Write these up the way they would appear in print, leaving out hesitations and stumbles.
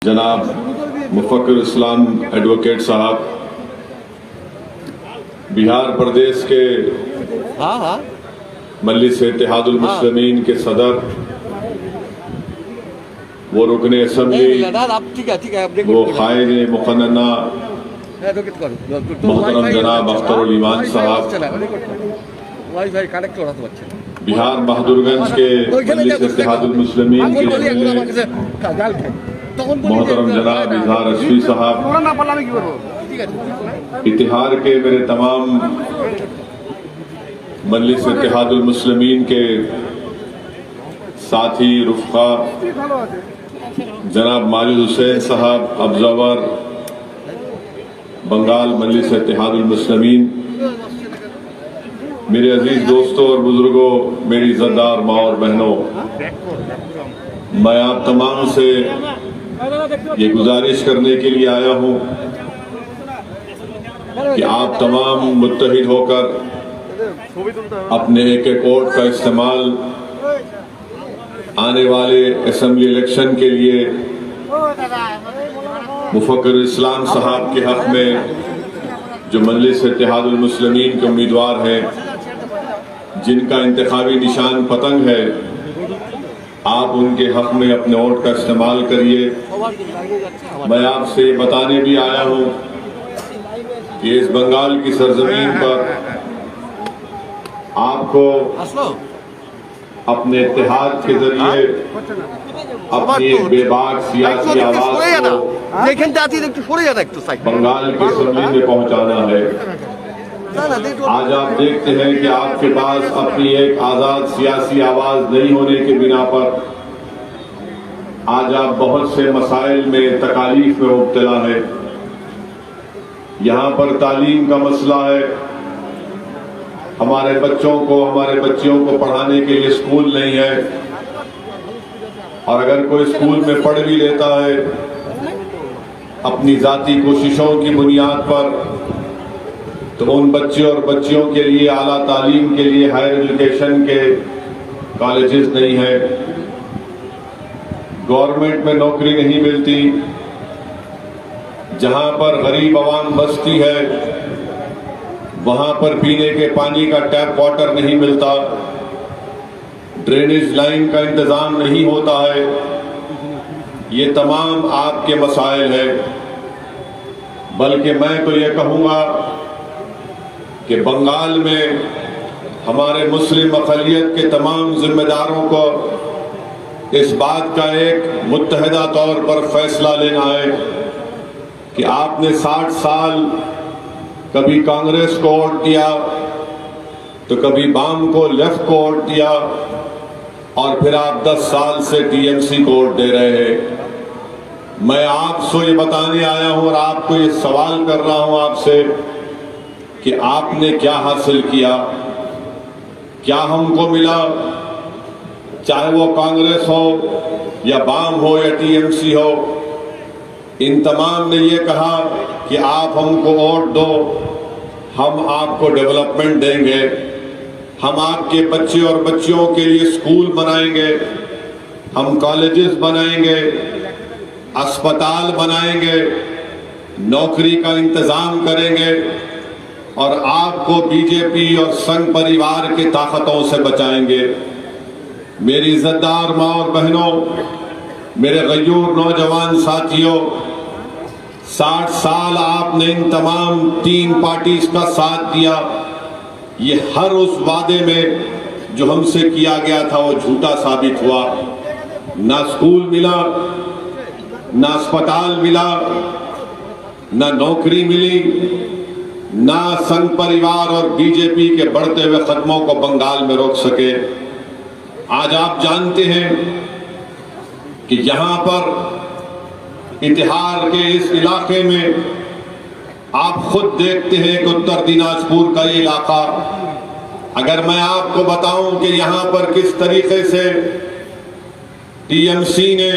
जनाब मुफक्किर इस्लाम एडवोकेट साहब, बिहार प्रदेश के मजलिस इत्तेहादुल मुस्लिमीन के सदर, वो रुकने असम्बली, वो कायद मुक़न्नना मोहतरम जनाब अख्तरुल ईमान साहब, बिहार बहादुरगंज के मजलिस इत्तेहादुल मुस्लिमीन के मोहतरम जनाब इजहार रशफी साहब, इतिहार के मेरे तमाम मजलिस इत्तेहादुल मुस्लिमीन के साथी रुफ़क़ा, जनाब माजिद हुसैन साहब, ऑब्जर्वर बंगाल मजलिस इत्तेहादुल मुस्लिमीन, मेरे अजीज दोस्तों और बुजुर्गों, मेरी इज़्ज़तदार माँ और बहनों, मैं आप तमाम से ये गुजारिश करने के लिए आया हूँ कि आप तमाम मुत्तहिद होकर अपने एक एक वोट का इस्तेमाल आने वाले असेंबली इलेक्शन के लिए मुफक्किर इस्लाम साहब के हक में, जो मजलिस इत्तेहादुल मुस्लिमीन के उम्मीदवार हैं, जिनका इंतखाबी निशान पतंग है, आप उनके हक में अपने वोट का इस्तेमाल करिए। मैं आपसे बताने भी आया हूँ कि इस बंगाल की सरजमीन पर आपको अपने इत्तेहाद के जरिए अपनी एक बेबाक सियासी आवाज को बंगाल की असम्बली में पहुँचाना है। आज आप देखते हैं कि आपके पास अपनी एक आजाद सियासी आवाज नहीं होने के बिना पर आज आप बहुत से मसाइल में तकालीफ में मुब्तला है। यहाँ पर तालीम का मसला है, हमारे बच्चों को, हमारे बच्चियों को पढ़ाने के लिए स्कूल नहीं है, और अगर कोई स्कूल में पढ़ भी लेता है अपनी जाती कोशिशों की बुनियाद पर, तो उन बच्चे और बच्चियों के लिए आला तालीम के लिए हायर एजुकेशन के कॉलेजेस नहीं है, गवर्नमेंट में नौकरी नहीं मिलती, जहां पर गरीब आवाम बसती है वहां पर पीने के पानी का टैप वाटर नहीं मिलता, ड्रेनेज लाइन का इंतजाम नहीं होता है। ये तमाम आपके मसाइल हैं। बल्कि मैं तो ये कहूँगा कि बंगाल में हमारे मुस्लिम अक़लियत के तमाम जिम्मेदारों को इस बात का एक मुत्तहिदा तौर पर फैसला लेना है कि आपने 60 साल कभी कांग्रेस को वोट दिया, तो कभी वाम को, लेफ्ट को वोट दिया, और फिर आप 10 साल से टीएमसी को वोट दे रहे हैं। मैं आपसे ये बताने आया हूं और आपको ये सवाल कर रहा हूं आपसे कि आपने क्या हासिल किया, क्या हमको मिला, चाहे वो कांग्रेस हो या वाम हो या टीएमसी हो। इन तमाम ने ये कहा कि आप हमको वोट दो, हम आपको डेवलपमेंट देंगे, हम आपके बच्चे और बच्चियों के लिए स्कूल बनाएंगे, हम कॉलेजेस बनाएंगे, अस्पताल बनाएंगे, नौकरी का इंतजाम करेंगे, और आपको बीजेपी और संघ परिवार की ताकतों से बचाएंगे। मेरी इज़्ज़तदार माँ और बहनों, मेरे गयूर नौजवान साथियों, 60 साल आपने इन तमाम 3 पार्टीज का साथ दिया। ये हर उस वादे में जो हमसे किया गया था वो झूठा साबित हुआ। ना स्कूल मिला, ना अस्पताल मिला, ना नौकरी मिली, ना संघ परिवार और बीजेपी के बढ़ते हुए कदमों को बंगाल में रोक सके। आज आप जानते हैं कि यहां पर इतिहार के इस इलाके में आप खुद देखते हैं कि उत्तर दिनाजपुर का ये इलाका, अगर मैं आपको बताऊं कि यहां पर किस तरीके से टीएमसी ने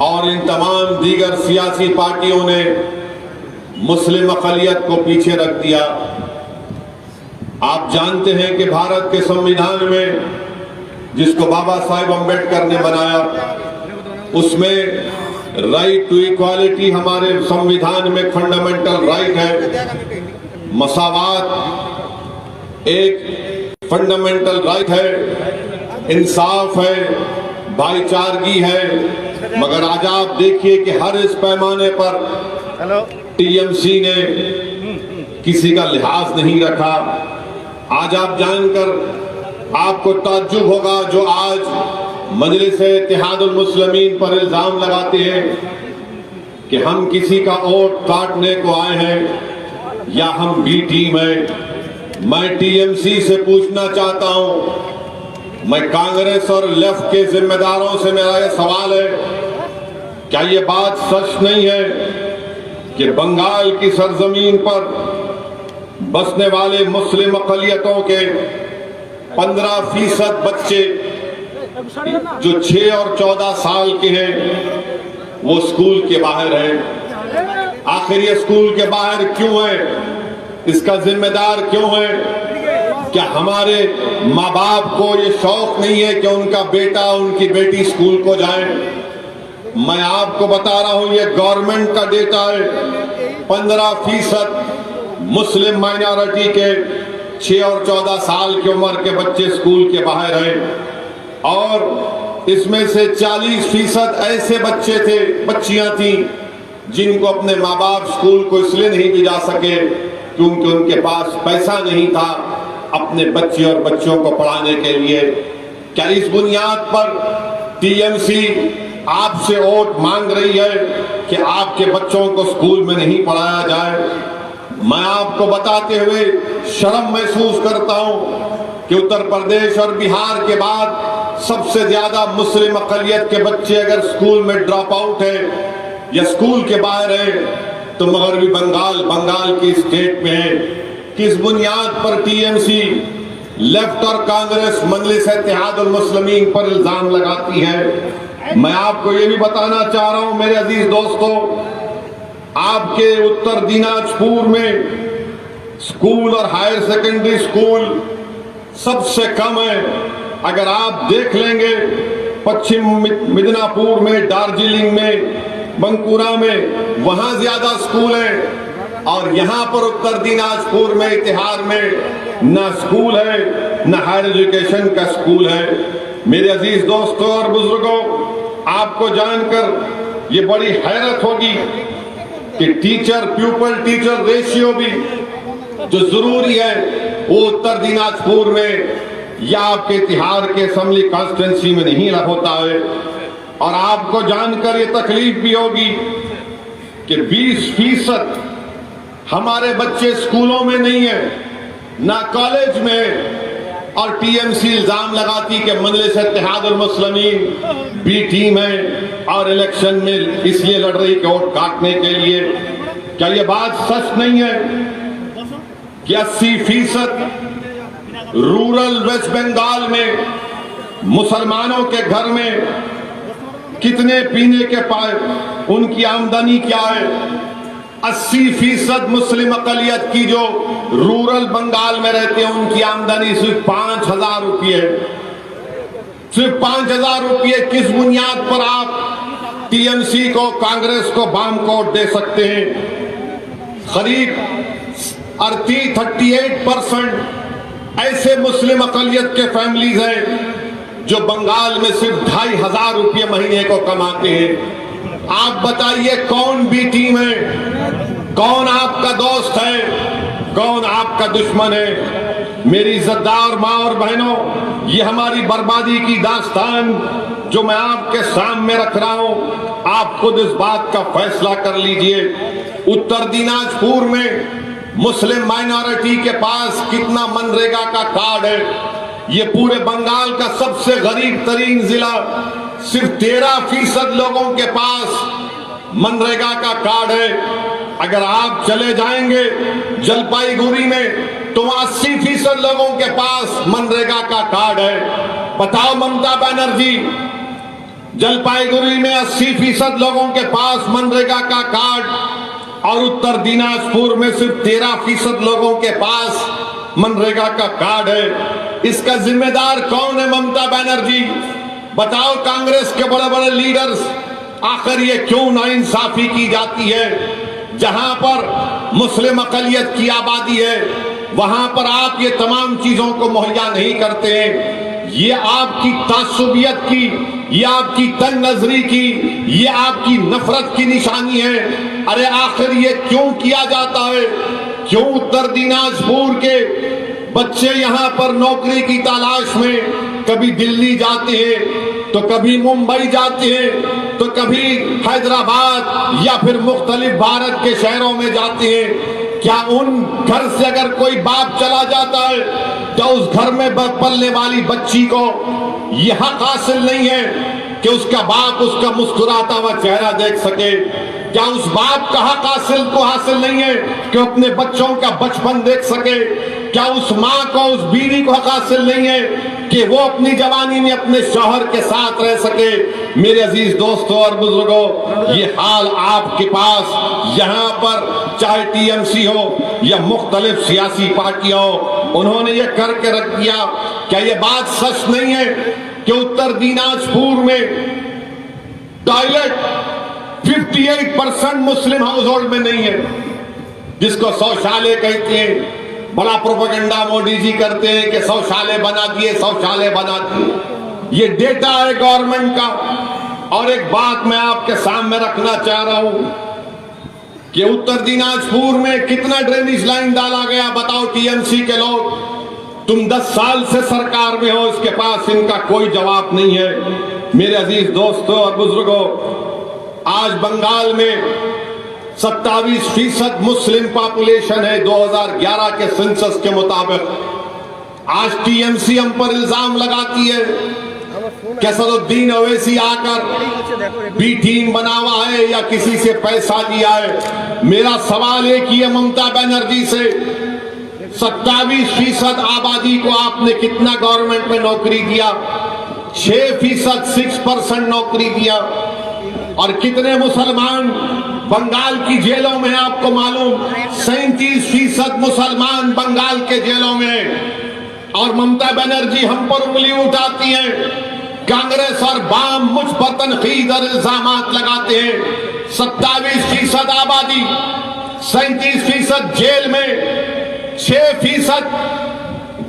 और इन तमाम दीगर सियासी पार्टियों ने मुस्लिम अक़लियत को पीछे रख दिया। आप जानते हैं कि भारत के संविधान में जिसको बाबा साहेब अम्बेडकर ने बनाया, उसमें राइट टू इक्वालिटी हमारे संविधान में फंडामेंटल राइट है, मसावात एक फंडामेंटल राइट है, इंसाफ है, भाईचारगी है। मगर आज आप देखिए कि हर इस पैमाने पर टीएमसी ने किसी का लिहाज नहीं रखा। आज आप जानकर आपको ताज्जुब होगा जो आज मजलिस-ए-इत्तेहादुल मुस्लिमीन पर इल्जाम लगाते हैं कि हम किसी का वोट काटने को आए हैं या हम बी टीम है। मैं टीएमसी से पूछना चाहता हूं, मैं कांग्रेस और लेफ्ट के जिम्मेदारों से मेरा यह सवाल है, क्या ये बात सच नहीं है कि बंगाल की सरजमीन पर बसने वाले मुस्लिम अक़लियतों के 15% बच्चे जो 6 और 14 साल के हैं वो स्कूल के बाहर हैं। आखिर ये स्कूल के बाहर क्यों है? इसका जिम्मेदार क्यों है? क्या हमारे माँ बाप को ये शौक नहीं है कि उनका बेटा उनकी बेटी स्कूल को जाए? मैं आपको बता रहा हूं, ये गवर्नमेंट का डेटा है। 15% मुस्लिम माइनॉरिटी के 6 और 14 साल की उम्र के बच्चे स्कूल के बाहर हैं और इसमें से 40% ऐसे बच्चे थे, बच्चियां थी जिनको अपने माँ बाप स्कूल को इसलिए नहीं भेजा सके क्योंकि उनके पास पैसा नहीं था अपने बच्चे और बच्चों को पढ़ाने के लिए। क्या इस बुनियाद पर टीएमसी आपसे वोट मांग रही है कि आपके बच्चों को स्कूल में नहीं पढ़ाया जाए? मैं आपको बताते हुए शर्म महसूस करता हूं कि उत्तर प्रदेश और बिहार के बाद सबसे ज्यादा मुस्लिम अक़लियत के बच्चे अगर स्कूल में ड्रॉप आउट है या स्कूल के बाहर है तो मगरबी बंगाल की स्टेट में है। किस बुनियाद पर टीएमसी लेफ्ट और कांग्रेस मजलिस-ए-इत्तेहादुल मुस्लिमीन पर इल्जाम लगाती है? मैं आपको ये भी बताना चाह रहा हूं मेरे अजीज दोस्तों, आपके उत्तर दिनाजपुर में स्कूल और हायर सेकेंडरी स्कूल सबसे कम है। अगर आप देख लेंगे पश्चिम मिदनापुर में, दार्जिलिंग में, बंकुरा में, वहां ज्यादा स्कूल है और यहाँ पर उत्तर दिनाजपुर में, इतिहार में ना स्कूल है ना हायर एजुकेशन का स्कूल है। मेरे अजीज दोस्तों और बुजुर्गों, आपको जानकर ये बड़ी हैरत होगी कि टीचर प्यूपल टीचर रेशियो भी जो जरूरी है वो उत्तर दिनाजपुर में या आपके तिहाड़ के असेंबली कॉन्स्टिट्यूंसी में नहीं होता है। और आपको जानकर ये तकलीफ भी होगी कि 20% हमारे बच्चे स्कूलों में नहीं है ना कॉलेज में, और टीएमसी इल्जाम लगाती कि मजलिस-ए-इत्तेहादुल मुस्लिमीन बी टीम है और इलेक्शन में इसलिए लड़ रही कि वोट काटने के लिए। क्या ये बात सच नहीं है कि 80% रूरल वेस्ट बंगाल में मुसलमानों के घर में कितने पीने के पाए, उनकी आमदनी क्या है? 80% मुस्लिम अक़लियत की जो रूरल बंगाल में रहते हैं उनकी आमदनी सिर्फ 5,000 रुपये है। सिर्फ 5,000 रुपये किस बुनियाद पर आप टीएमसी को, कांग्रेस को बाम कोट दे सकते हैं? करीब 38% ऐसे मुस्लिम अक़लियत के फैमिलीज हैं जो बंगाल में सिर्फ 2,500 रुपये महीने को कमाते हैं। आप बताइए कौन बी टीम है? कौन आपका दोस्त है? कौन आपका दुश्मन है? मेरी इज्जतदार माँ और बहनों, ये हमारी बर्बादी की दास्तान जो मैं आपके सामने रख रहा हूं, आप खुद इस बात का फैसला कर लीजिए। उत्तर दिनाजपुर में मुस्लिम माइनॉरिटी के पास कितना मनरेगा का कार्ड है? ये पूरे बंगाल का सबसे गरीब तरीन जिला, सिर्फ 13% लोगों के पास मनरेगा का कार्ड है। अगर आप चले जाएंगे जलपाईगुड़ी में तो 80% लोगों के पास मनरेगा का कार्ड है। बताओ ममता बनर्जी, जलपाईगुड़ी में 80% लोगों के पास मनरेगा का कार्ड और उत्तर दिनाजपुर में सिर्फ 13% लोगों के पास मनरेगा का कार्ड है। इसका जिम्मेदार कौन है? ममता बनर्जी। बताओ कांग्रेस के बड़े बड़े लीडर्स आखिर ये क्यों नाइंसाफी की जाती है? जहां पर मुस्लिम अकलियत की आबादी है वहां पर आप ये तमाम चीजों को मुहैया नहीं करते हैं। ये आपकी तासुबियत की, ये आपकी तंग नजरी की, ये आपकी नफरत की निशानी है। अरे आखिर ये क्यों किया जाता है? क्यों उत्तर दिनाजपुर के बच्चे यहां पर नौकरी की तलाश में कभी दिल्ली जाते हैं, तो कभी मुंबई जाते हैं, तो कभी हैदराबाद या फिर मुख्तलिफ भारत के शहरों में जाते हैं? क्या उन घर से अगर कोई बाप चला जाता है तो उस घर में पलने वाली बच्ची को यह हक हासिल नहीं है कि उसका बाप उसका मुस्कुराता हुआ चेहरा देख सके? क्या उस बाप का हक हासिल नहीं है कि अपने बच्चों का बचपन देख सके? क्या उस माँ को, उस बीवी को हक हासिल नहीं है कि वो अपनी जवानी में अपने शौहर के साथ रह सके? मेरे अजीज दोस्तों और बुजुर्गों, ये हाल आपके पास यहाँ पर चाहे टीएमसी हो या मुख्तलिफ सियासी पार्टियां हो, उन्होंने ये करके रख दिया। क्या ये बात सच नहीं है कि उत्तर दिनाजपुर में टॉयलेट 58% मुस्लिम हाउस होल्ड में नहीं है, जिसको शौचालय कहते हैं? बड़ा प्रोपेगेंडा मोदी जी करते हैं कि शौचालय बना दिए, शौचालय बना दिए। ये डेटा है गवर्नमेंट का। और एक बात मैं आपके सामने रखना चाह रहा हूं कि उत्तर दिनाजपुर में कितना ड्रेनेज लाइन डाला गया, बताओ टीएमसी के लोग। तुम 10 साल से सरकार में हो, इसके पास इनका कोई जवाब नहीं है। मेरे अजीज दोस्तों और बुजुर्गों, आज बंगाल में 27% मुस्लिम पॉपुलेशन है 2011 के सेंसस के मुताबिक। आज टीएमसी हम पर इल्जाम लगाती है कि असदुद्दीन ओवैसी आकर बी टीम बना हुआ है या किसी से पैसा लिया है। मेरा सवाल एक ही है ममता बनर्जी से, 27% आबादी को आपने कितना गवर्नमेंट में नौकरी दिया? 6%, 6% नौकरी दिया। और कितने मुसलमान बंगाल की जेलों में? आपको मालूम 37% मुसलमान बंगाल के जेलों में। और ममता बनर्जी हम पर उंगली उठाती है, कांग्रेस और वाम मुझ पर तनकीद और इल्जामात लगाते हैं। 27% आबादी, 37% जेल में, 6%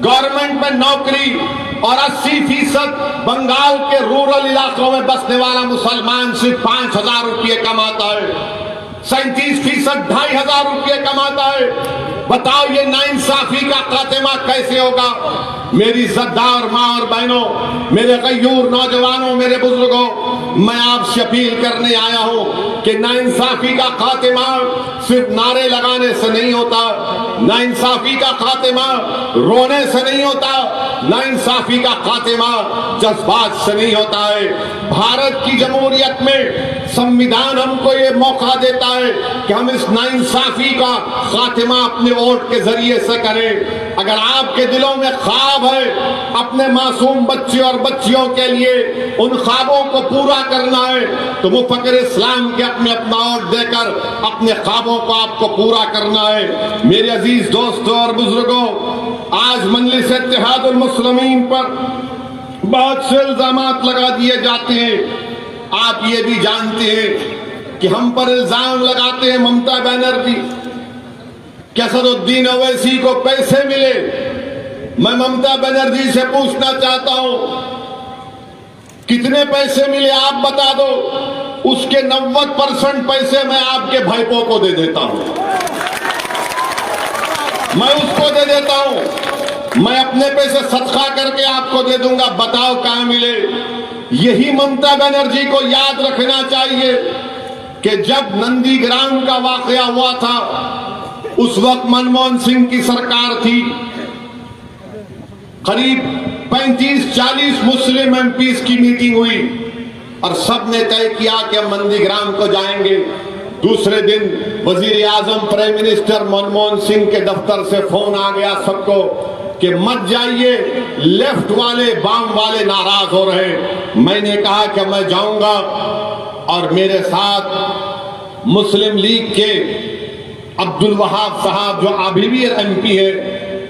गवर्नमेंट में नौकरी और 80% बंगाल के रूरल इलाकों में बसने वाला मुसलमान सिर्फ 5,000 रुपये कमाता है। 37% 2,500 रुपये कमाता है। बताओ ये नाइंसाफी का खात्मा कैसे होगा? मेरी इज्जतदार माँ और बहनों, मेरे गयूर नौजवानों, मेरे बुजुर्गों, मैं आपसे अपील करने आया हूं कि नाइंसाफी का खात्मा सिर्फ नारे लगाने से नहीं होता, नाइंसाफी का खात्मा रोने से नहीं होता, नाइंसाफी का खात्मा जज्बात से नहीं होता है। भारत की जमहूरियत में संविधान हमको ये मौका देता है कि हम इस नाइंसाफी का खात्मा अपने वोट के जरिए से करें। अगर आपके दिलों में ख्वाब है अपने मासूम बच्चे और बच्चियों के लिए, उन ख्वाबों को पूरा करना है, तो मुफक्किर इस्लाम के अपना वोट देकर अपने ख्वाबों को आपको पूरा करना है। मेरे अजीज दोस्तों और बुजुर्गों, आज मजलिस इत्तेहादुल मुस्लिमीन पर बहुत से इल्जामात लगा दिए जाते हैं। आप ये भी जानते हैं कि हम पर इल्जाम लगाते हैं ममता बनर्जी कि असदुद्दीन ओवैसी को पैसे मिले। मैं ममता बनर्जी से पूछना चाहता हूं, कितने पैसे मिले आप बता दो। उसके 90% पैसे मैं आपके भाईपों को दे देता हूं, मैं उसको दे देता हूं, मैं अपने पैसे सदका करके आपको दे दूंगा। बताओ कहां मिले? यही ममता बनर्जी को याद रखना चाहिए कि जब नंदीग्राम का वाकया हुआ था, उस वक्त मनमोहन सिंह की सरकार थी। करीब 35-40 मुस्लिम एमपीज की मीटिंग हुई और सबने तय किया कि हम नंदीग्राम को जाएंगे। दूसरे दिन वजीर आजम प्राइम मिनिस्टर मनमोहन सिंह के दफ्तर से फोन आ गया सबको कि मत जाइए, लेफ्ट वाले वाम वाले नाराज हो रहे हैं। मैंने कहा कि मैं जाऊंगा और मेरे साथ मुस्लिम लीग के अब्दुल वहाब साहब जो अभी भी एमपी है,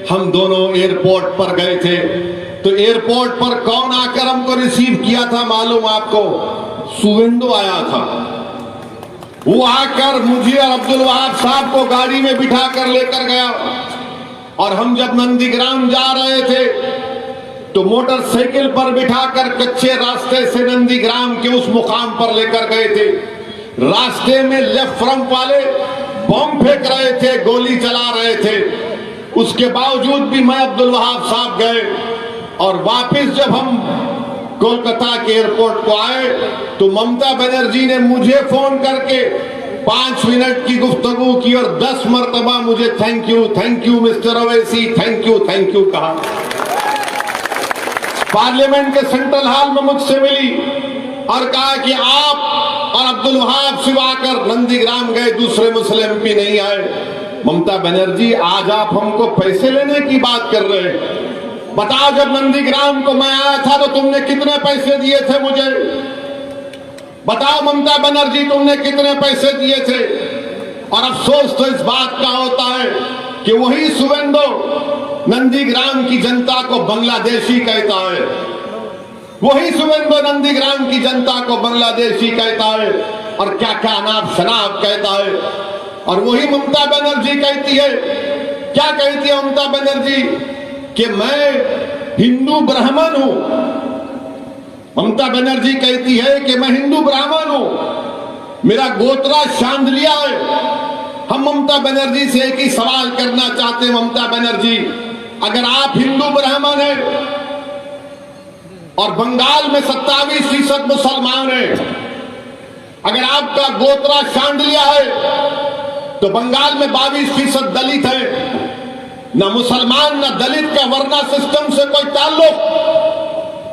हम दोनों एयरपोर्ट पर गए थे। तो एयरपोर्ट पर कौन आकर हमको रिसीव किया था मालूम आपको? सुवेंदु आया था। वो आकर मुझे और अब्दुल वहाब साहब को गाड़ी में बिठा कर लेकर गया और हम जब नंदीग्राम जा रहे थे तो मोटरसाइकिल पर बिठाकर कच्चे रास्ते से नंदीग्राम के उस मुकाम पर लेकर गए थे। रास्ते में लेफ्ट फ्रंट वाले बम फेंक रहे थे, गोली चला रहे थे। उसके बावजूद भी मैं अब्दुल वहाब साहब गए और वापस जब हम कोलकाता के एयरपोर्ट को आए तो ममता बनर्जी ने मुझे फोन करके 5 मिनट की गुफ्तगू की और 10 मरतबा मुझे thank you mister Owaisi, thank you कहा। पार्लियामेंट के सेंट्रल हॉल में मुझसे मिली और कहा कि आप और अब्दुल वहाब सिर्फ आकर नंदीग्राम गए, दूसरे मुस्लिम एमपी नहीं आए। ममता बनर्जी, आज आप हमको पैसे लेने की बात कर रहे हैं। बताओ, जब नंदीग्राम को मैं आया था तो तुमने कितने पैसे दिए थे मुझे? बताओ ममता बनर्जी, तुमने कितने पैसे दिए थे? और अफसोस तो इस बात का होता है कि वही सुवेंदु नंदीग्राम की जनता को बांग्लादेशी कहता है। वही सुवेंदु नंदीग्राम की जनता को बांग्लादेशी कहता है और क्या क्या अनाप शनाप कहता है। और वही ममता बनर्जी कहती है, क्या कहती है ममता बनर्जी? कि मैं हिंदू ब्राह्मण हूं। ममता बनर्जी कहती है कि मैं हिंदू ब्राह्मण हूं, मेरा गोत्रा शांदलिया है। हम ममता बनर्जी से एक ही सवाल करना चाहते हैं, ममता बनर्जी, अगर आप हिंदू ब्राह्मण हैं और बंगाल में 27% मुसलमान हैं, अगर आपका गोत्रा शांदलिया है तो बंगाल में 22% दलित है। ना मुसलमान ना दलित का वर्ना सिस्टम से कोई ताल्लुक।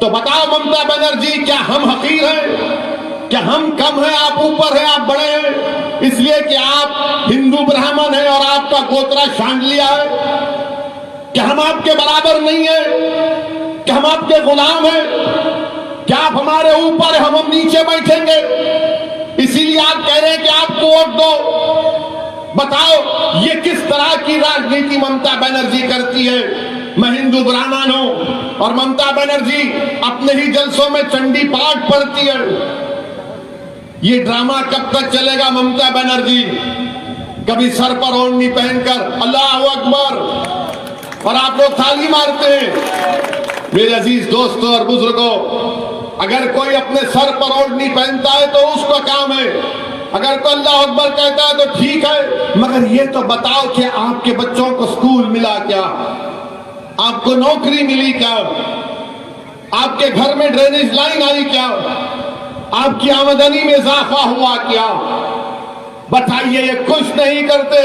तो बताओ ममता बनर्जी, क्या हम हकीर हैं? क्या हम कम हैं? आप ऊपर हैं, आप बड़े हैं इसलिए कि आप हिंदू ब्राह्मण हैं और आपका गोत्रा शांडलिया है? क्या हम आपके बराबर नहीं है? क्या हम आपके गुलाम हैं? क्या आप हमारे ऊपर, हम नीचे बैठेंगे? इसीलिए आप कह रहे हैं कि आपको वोट दो। बताओ, ये किस तरह की राजनीति ममता बनर्जी करती है? मैं हिंदू ब्राह्मण हूं और ममता बनर्जी अपने ही जलसों में चंडी पाठ पढ़ती है। ये ड्रामा कब तक चलेगा ममता बनर्जी? कभी सर पर ओढ़नी पहनकर अल्लाह अकबर और आप लोग ताली मारते हैं। मेरे अजीज दोस्तों और बुजुर्गों, अगर कोई अपने सर पर ओढ़नी पहनता है तो उसका काम है, अगर तो अल्लाह अकबर कहता है तो ठीक है। मगर ये तो बताओ कि आपके बच्चों को स्कूल मिला क्या? आपको नौकरी मिली क्या? आपके घर में ड्रेनेज लाइन आई क्या? आपकी आमदनी में इजाफा हुआ क्या? बताइए, ये कुछ नहीं करते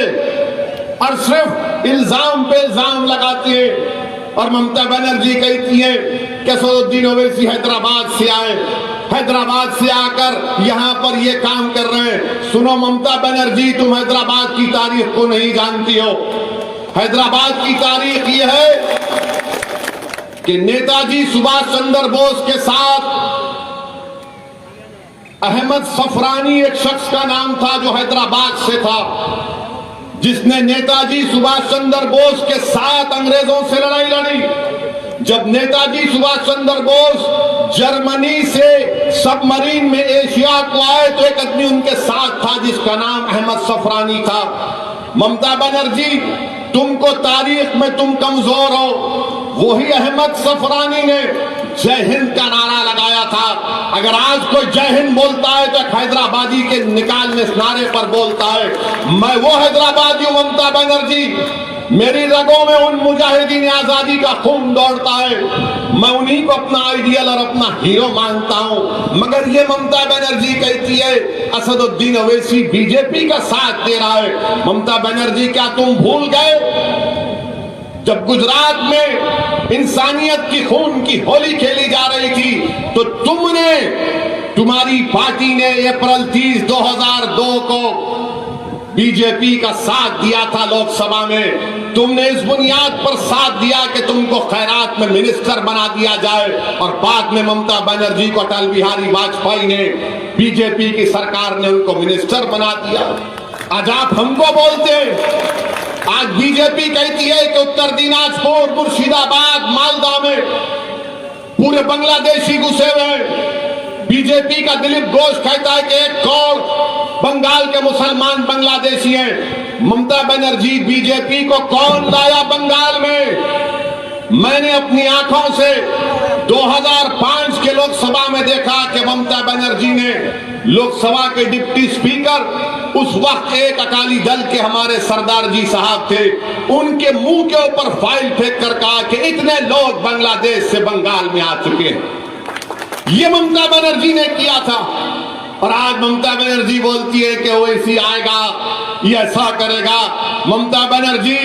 और सिर्फ इल्जाम पे इल्जाम लगाती है। और ममता बनर्जी कहती है कि असदुद्दीन ओवैसी हैदराबाद से आए, हैदराबाद से आकर यहां पर ये काम कर रहे हैं। सुनो ममता बनर्जी, तुम हैदराबाद की तारीख को नहीं जानती हो। हैदराबाद की तारीख ये है कि नेताजी सुभाष चंद्र बोस के साथ अहमद सफरानी एक शख्स का नाम था जो हैदराबाद से था, जिसने नेताजी सुभाष चंद्र बोस के साथ अंग्रेजों से लड़ाई लड़ी। जब नेताजी सुभाष चंद्र बोस जर्मनी से सबमरीन में एशिया को आए तो एक आदमी उनके साथ था जिसका नाम अहमद सफरानी था। ममता बनर्जी, तुमको तारीख में तुम कमजोर हो। वही अहमद सफरानी ने जय हिंद का नारा लगाया था। अगर आज कोई जय हिंद बोलता है तो हैदराबादी के निकालने इस नारे पर बोलता है। मैं वो हैदराबादी हूं ममता बनर्जी, मेरी रगों में उन मुजाहिदीन आजादी का खून दौड़ता है। मैं उन्हीं को अपना आइडियल और अपना हीरो मानता हूं। मगर ये ममता बनर्जी कहती है असदुद्दीन ओवैसी बीजेपी का साथ दे रहा है। ममता बनर्जी, क्या तुम भूल गए जब गुजरात में इंसानियत की खून की होली खेली जा रही थी तो तुम्हारी पार्टी ने अप्रैल 30, 2002 को बीजेपी का साथ दिया था लोकसभा में। तुमने इस बुनियाद पर साथ दिया कि तुमको खैरात में मिनिस्टर बना दिया जाए और बाद में ममता बनर्जी को अटल बिहारी वाजपेयी ने, बीजेपी की सरकार ने उनको मिनिस्टर बना दिया। आज आप हमको बोलते हैं, आज बीजेपी कहती है कि उत्तर दिनाजपुर, मुर्शिदाबाद, मालदा में पूरे बांग्लादेशी घुसे हुए हैं। बीजेपी का दिलीप घोष कहता है कि 1 करोड़ बंगाल के मुसलमान बांग्लादेशी हैं। ममता बनर्जी, बीजेपी को कौन लाया बंगाल में? मैंने अपनी आंखों से 2005 के लोकसभा में देखा कि ममता बनर्जी ने लोकसभा के डिप्टी स्पीकर, उस वक्त एक अकाली दल के हमारे सरदार जी साहब थे, उनके मुंह के ऊपर फाइल फेंक कर कहा कि इतने लोग बांग्लादेश से बंगाल में आ चुके हैं। ये ममता बनर्जी ने किया था। और आज ममता बनर्जी बोलती है कि ओवैसी आएगा, ये ऐसा करेगा। ममता बनर्जी,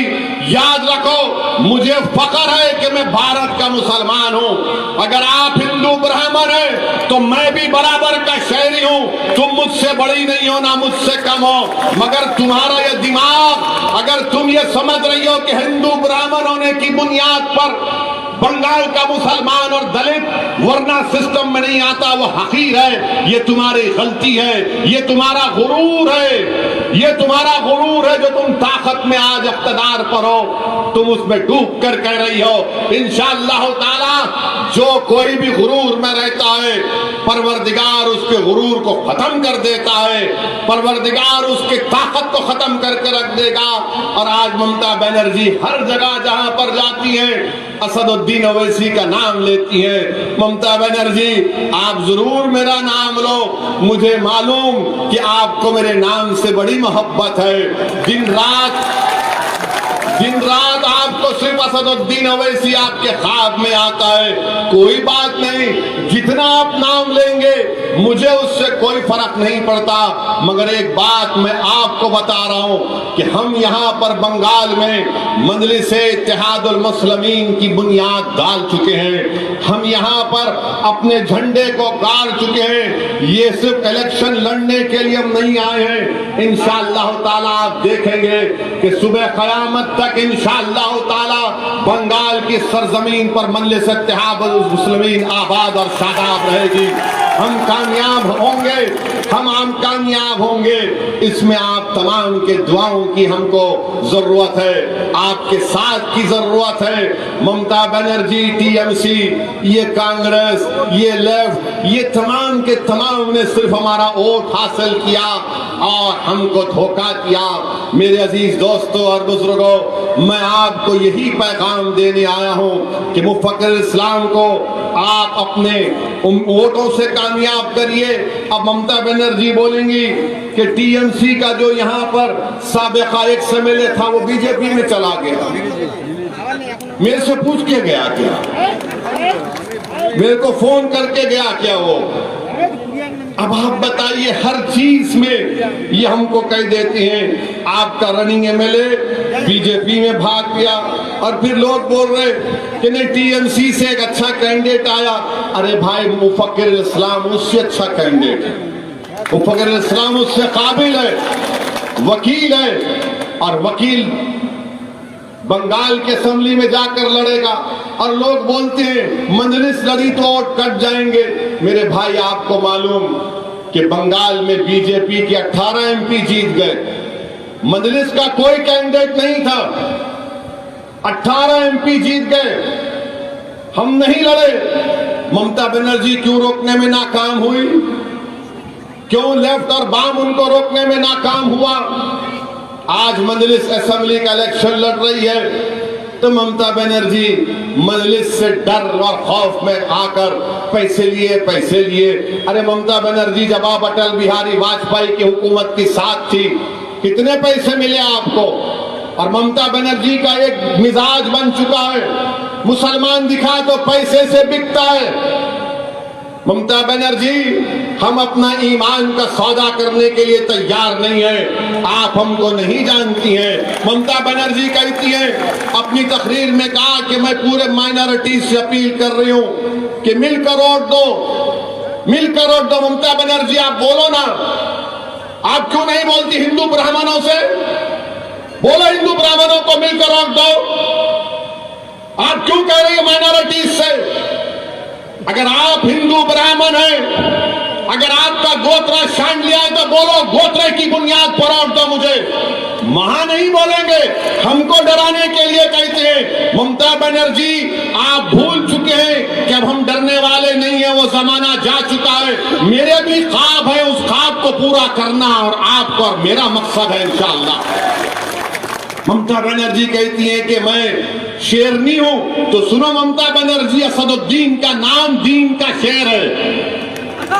याद रखो, मुझे फख्र है कि मैं भारत का मुसलमान हूं। अगर आप हिंदू ब्राह्मण हैं तो मैं भी बराबर का शहरी हूं। तुम मुझसे बड़ी नहीं हो, ना मुझसे कम हो, मगर तुम्हारा ये दिमाग, अगर तुम ये समझ रही हो कि हिंदू ब्राह्मण होने की बुनियाद पर बंगाल का मुसलमान और दलित वरना सिस्टम में नहीं आता, वो हकीर है। ये तुम्हारी गलती है, ये तुम्हारा गुरूर है, ये तुम्हारा गुरूर है जो तुम ताकत में आज इख्तिदार पर हो, तुम उसमें डूब कर कह रही हो। इंशाअल्लाह ताला जो कोई भी गुरूर में रहता है, परवरदिगार उसके गुरूर को खत्म कर देता है, परवरदिगार उसकी ताकत को खत्म करके रख देगा। और आज ममता बनर्जी हर जगह जहां पर जाती है असदुद्दीन ओवैसी का नाम लेती है। ममता बनर्जी, आप जरूर मेरा नाम लो, मुझे मालूम कि आपको मेरे नाम से बड़ी मोहब्बत है। दिन रात आपको सिर्फ असदुद्दीन ओवैसी आपके ख्वाब में आता है। कोई बात नहीं, जितना आप नाम लेंगे मुझे उससे कोई फर्क नहीं पड़ता, मगर एक बात मैं आपको बता रहा हूं कि हम यहां पर बंगाल में मजलिस-ए-इत्तेहादुल मुस्लिमीन की बुनियाद डाल चुके हैं। हम यहां पर अपने झंडे को गाड़ चुके हैं। ये सिर्फ इलेक्शन लड़ने के लिए हम नहीं आए हैं। इंशाअल्लाह ताला आप देखेंगे कि सुबह क़यामत तक इंशाअल्लाह ताला बंगाल की सरजमीन पर मजलिस-ए-इत्तेहादुल मुस्लिमीन आबाद और शादाब रहेगी। हम कामयाब होंगे, हम कामयाब होंगे। इसमें आप तमाम के दुआओं की हमको जरूरत है, आपके साथ की जरूरत है। ममता बनर्जी, टीएमसी, ये कांग्रेस, ये लेफ्ट, ये तमाम के तमाम ने सिर्फ हमारा वोट हासिल किया और हमको धोखा दिया। मेरे अजीज दोस्तों और बुजुर्गों, मैं आपको यही पैगाम देने आया हूं कि मुफक्किर इस्लाम को आप अपने वोटों से कामयाब करिए। अब ममता बनर्जी बोलेंगी कि टीएमसी का जो यहाँ पर साबिका एक्स-एमएलए था वो बीजेपी में चला गया। मेरे से पूछ के गया क्या? मेरे को फोन करके गया क्या वो? अब आप बताइए, हर चीज में ये हमको कह देते हैं आपका रनिंग एमएलए बीजेपी में भाग गया। और फिर लोग बोल रहे कि नहीं, टीएमसी से एक अच्छा कैंडिडेट आया। अरे भाई, मुफक्किर इस्लाम उससे अच्छा कैंडिडेट है, मुफक्किर इस्लाम उससे काबिल है, वकील है, और वकील बंगाल के असेंबली में जाकर लड़ेगा। और लोग बोलते हैं मजलिस लड़ी तो वोट कट जाएंगे। मेरे भाई, आपको मालूम कि बंगाल में बीजेपी के 18 एमपी जीत गए, मजलिस का कोई कैंडिडेट नहीं था, 18 एमपी जीत गए। हम नहीं लड़े। ममता बनर्जी क्यों रोकने में नाकाम हुई? क्यों लेफ्ट और बाम उनको रोकने में नाकाम हुआ? आज मजलिस असेंबली का इलेक्शन लड़ रही है तो ममता बनर्जी मजलिस से डर और खौफ में आकर पैसे लिए। अरे ममता बनर्जी, जब आप अटल बिहारी वाजपेयी की हुकूमत की साथ थी, कितने पैसे मिले आपको? और ममता बनर्जी का एक मिजाज बन चुका है, मुसलमान दिखा तो पैसे से बिकता है। ममता बनर्जी, हम अपना ईमान का सौदा करने के लिए तैयार नहीं है। आप हमको नहीं जानती हैं। ममता बनर्जी कहती है, अपनी तकरीर में कहा कि मैं पूरे माइनॉरिटी से अपील कर रही हूं कि मिलकर वोट दो, मिलकर वोट दो। ममता बनर्जी, आप बोलो ना, आप क्यों नहीं बोलती हिंदू ब्राह्मणों से? बोलो, हिंदू ब्राह्मणों को मिलकर वोट दो। आप क्यों कह रही है माइनॉरिटी से? अगर आप हिंदू ब्राह्मण हैं, अगर आपका गोत्रा छान लिया है तो बोलो, गोत्रे की बुनियाद पर और दो मुझे। वहां नहीं बोलेंगे, हमको डराने के लिए कहते हैं। ममता बनर्जी, आप भूल चुके हैं कि अब हम डरने वाले नहीं है, वो जमाना जा चुका है। मेरे भी ख्वाब है, उस ख्वाब को पूरा करना और आपको और मेरा मकसद है इंशाअल्लाह। ममता बनर्जी कहती है कि मैं शेरनी हूं, तो सुनो ममता बनर्जी, असदुद्दीन का नाम दीन का शेर है,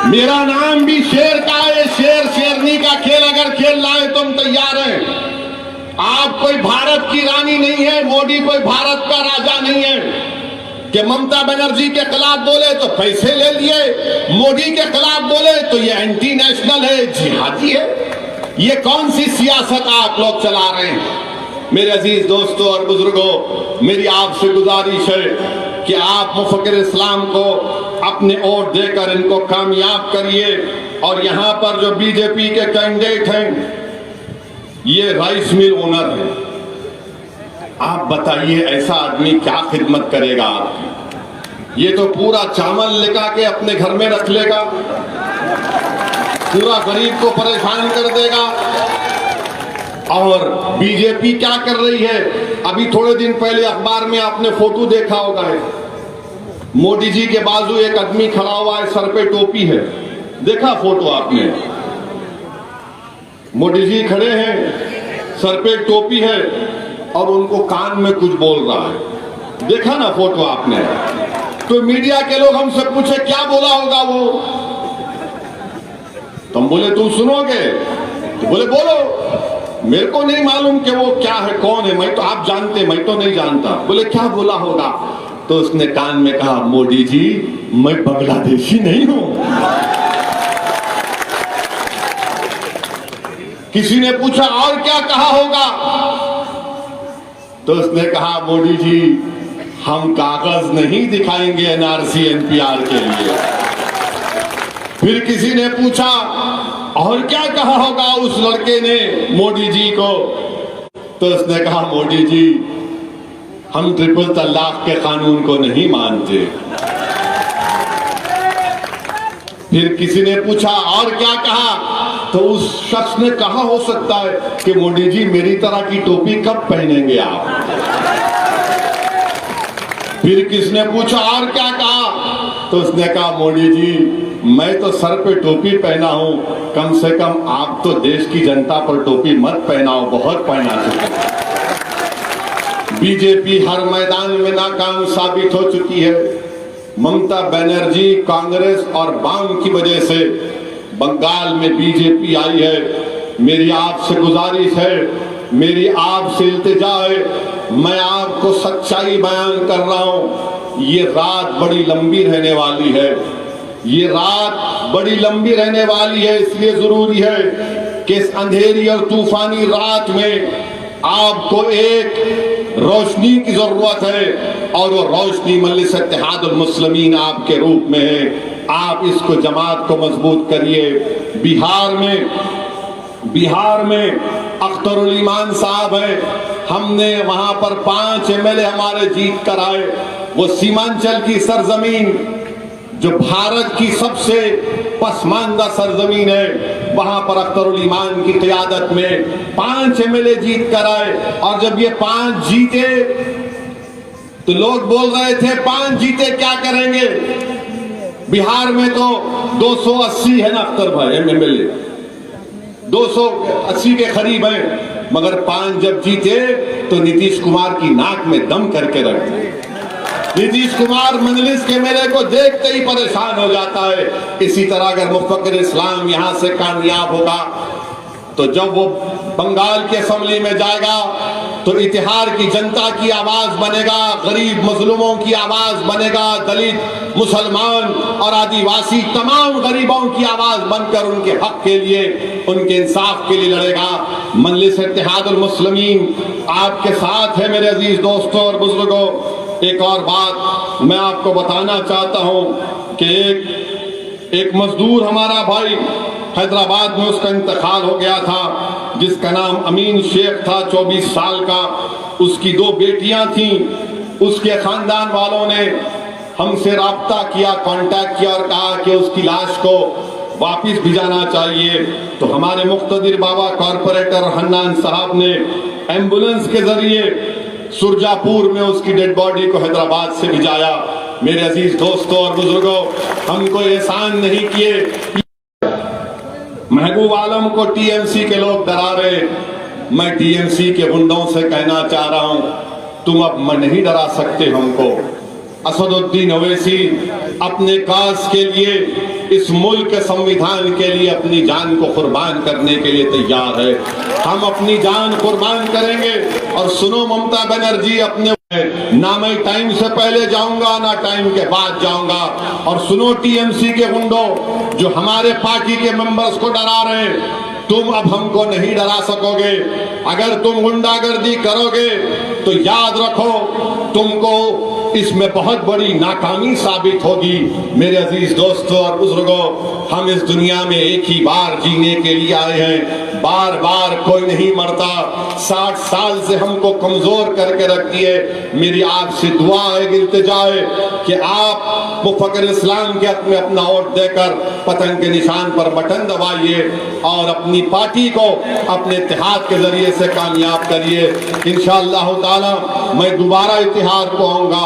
मेरा नाम भी शेर का है। शेर शेरनी का खेल अगर खेल रहा है तो हम तैयार हैं। आप कोई भारत की रानी नहीं है, मोदी कोई भारत का राजा नहीं है कि ममता बनर्जी के खिलाफ बोले तो पैसे ले लिए, मोदी के खिलाफ बोले तो ये एंटी नेशनल है, जिहादी है। ये कौन सी सियासत आप लोग चला रहे हैं? मेरे अजीज दोस्तों और बुजुर्गों, मेरी आपसे गुजारिश है कि आप मुफक्किर इस्लाम को अपने वोट देकर इनको कामयाब करिए। और यहाँ पर जो बीजेपी के कैंडिडेट हैं, ये राइस मिल ओनर है। आप बताइए ऐसा आदमी क्या खिदमत करेगा आपकी? ये तो पूरा चावल लेकर के अपने घर में रख लेगा, पूरा गरीब को परेशान कर देगा। और बीजेपी क्या कर रही है? अभी थोड़े दिन पहले अखबार में आपने फोटो देखा होगा, मोदी जी के बाजू एक आदमी खड़ा हुआ है, सर पे टोपी है, देखा फोटो आपने? मोदी जी खड़े हैं, सर पे टोपी है और उनको कान में कुछ बोल रहा है, देखा ना फोटो आपने? तो मीडिया के लोग हमसे पूछे क्या बोला होगा वो, तो हम बोले तुम सुनोगे? तो बोले बोलो। मेरे को नहीं मालूम कि वो क्या है, कौन है, मैं तो आप जानते, मैं तो नहीं जानता। बोले क्या बोला होगा? तो उसने कान में कहा, मोदी जी मैं बांग्लादेशी नहीं हूं। किसी ने पूछा और क्या कहा होगा? तो उसने कहा, मोदी जी हम कागज नहीं दिखाएंगे एनआरसी एनपीआर के लिए। फिर किसी ने पूछा और क्या कहा होगा उस लड़के ने मोदी जी को? तो उसने कहा, मोदी जी हम ट्रिपल तलाक के कानून को नहीं मानते। फिर किसी ने पूछा और क्या कहा? तो उस शख्स ने कहा हो सकता है कि मोदी जी मेरी तरह की टोपी कब पहनेंगे आप? फिर किसने पूछा और क्या कहा? तो उसने कहा, मोदी जी मैं तो सर पे टोपी पहना हूं, कम से कम आप तो देश की जनता पर टोपी मत पहनाओ, बहुत पहना चुके। बीजेपी हर मैदान में नाकाम साबित हो चुकी है। ममता बनर्जी, कांग्रेस और वाम की वजह से बंगाल में बीजेपी आई है। मेरी आपसे गुजारिश है, मेरी आपसे इल्तिजा है, मैं आपको सच्चाई बयान कर रहा हूं। ये रात बड़ी लंबी रहने वाली है, ये रात बड़ी लंबी रहने वाली है। इसलिए जरूरी है कि इस अंधेरी और तूफानी रात में आपको एक रोशनी की जरूरत है, और वो रोशनी मजलिस इत्तेहादुल मुस्लिमीन आपके रूप में है। आप इसको, जमात को मजबूत करिए। बिहार में अख्तरुल ईमान साहब हैं, हमने वहां पर 5 एमएलए हमारे जीत कर आए। वो सीमांचल की सरजमीन जो भारत की सबसे पसमानदा सरजमीन है, वहां पर अख्तरुल ईमान की क़ियादत में 5 एमएलए जीत कर आए। और जब ये 5 जीते तो लोग बोल रहे थे 5 जीते क्या करेंगे? बिहार में तो 280 है ना अख्तर भाई एमएलए, 280 के करीब है, मगर 5 जब जीते तो नीतीश कुमार की नाक में दम करके रख दिए। नीतीश कुमार मजलिस के मेरे को देखते ही परेशान हो जाता है। इसी तरह अगर मुफक्किर इस्लाम यहां से कामयाब होगा तो जब वो बंगाल की असेंबली में जाएगा तो इतिहार की जनता की आवाज बनेगा, गरीब मजलूमों की आवाज बनेगा, दलित, मुसलमान और आदिवासी तमाम गरीबों की आवाज बनकर उनके हक के लिए, उनके इंसाफ के लिए लड़ेगा। मजलिस इत्तेहादुल मुस्लिमीन आपके साथ है मेरे अजीज दोस्तों और बुजुर्गों। एक और बात मैं आपको बताना चाहता हूं कि एक मजदूर हमारा भाई हैदराबाद में, उसका इंतकाल हो गया था, जिसका नाम अमीन शेख था, 24 साल का। उसकी 2 बेटियां थीं। उसके खानदान वालों ने हमसे राब्ता किया, कांटेक्ट किया और कहा कि उसकी लाश को वापिस भिजाना चाहिए। तो हमारे मुख्तदिर बाबा कॉरपोरेटर हन्नान साहब ने एम्बुलेंस के जरिए सुरजापुर में उसकी डेड बॉडी को हैदराबाद से भिजाया। मेरे अजीज दोस्तों और बुजुर्गों, हमको एहसान नहीं किए। महबूब आलम को टीएमसी के लोग डरा रहे, मैं टीएमसी के गुंडों से कहना चाह रहा हूं, तुम अब नहीं डरा सकते हमको। असदुद्दीन ओवैसी अपने काज के लिए, इस मुल्क के संविधान के लिए अपनी जान को कुर्बान करने के लिए तैयार है। हम अपनी जान कुर्बान करेंगे। और सुनो ममता बनर्जी, अपने ना मैं टाइम से पहले जाऊंगा ना टाइम के बाद जाऊंगा। और सुनो टीएमसी के गुंडों जो हमारे पार्टी के मेंबर्स को डरा रहे हैं, तुम अब हमको नहीं डरा सकोगे। अगर तुम गुंडागर्दी करोगे तो याद रखो तुमको इसमें बहुत बड़ी नाकामी साबित होगी। मेरे अजीज दोस्तों और बुजुर्गों, हम इस दुनिया में एक ही बार जीने के लिए आए हैं, बार बार कोई नहीं मरता। 60 साल से हमको कमजोर करके रख दिए। मेरी आपसे दुआ है, इल्तिजा है कि आप मुफक्किर इस्लाम के हक में अपना वोट देकर पतंग के निशान पर बटन दबाइए और अपनी पार्टी को अपने इत्तेहाद के जरिए से कामयाब करिए। इंशाअल्लाह ताला मैं दोबारा इत्तेहाद को आऊंगा,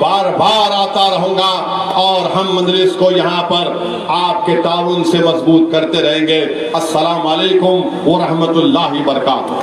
बार बार आता रहूंगा और हम मजलिस को यहाँ पर आपके ताउन से मजबूत करते रहेंगे। अस्सलाम वालेकुम व रहमतुल्लाहि व बरकातहू।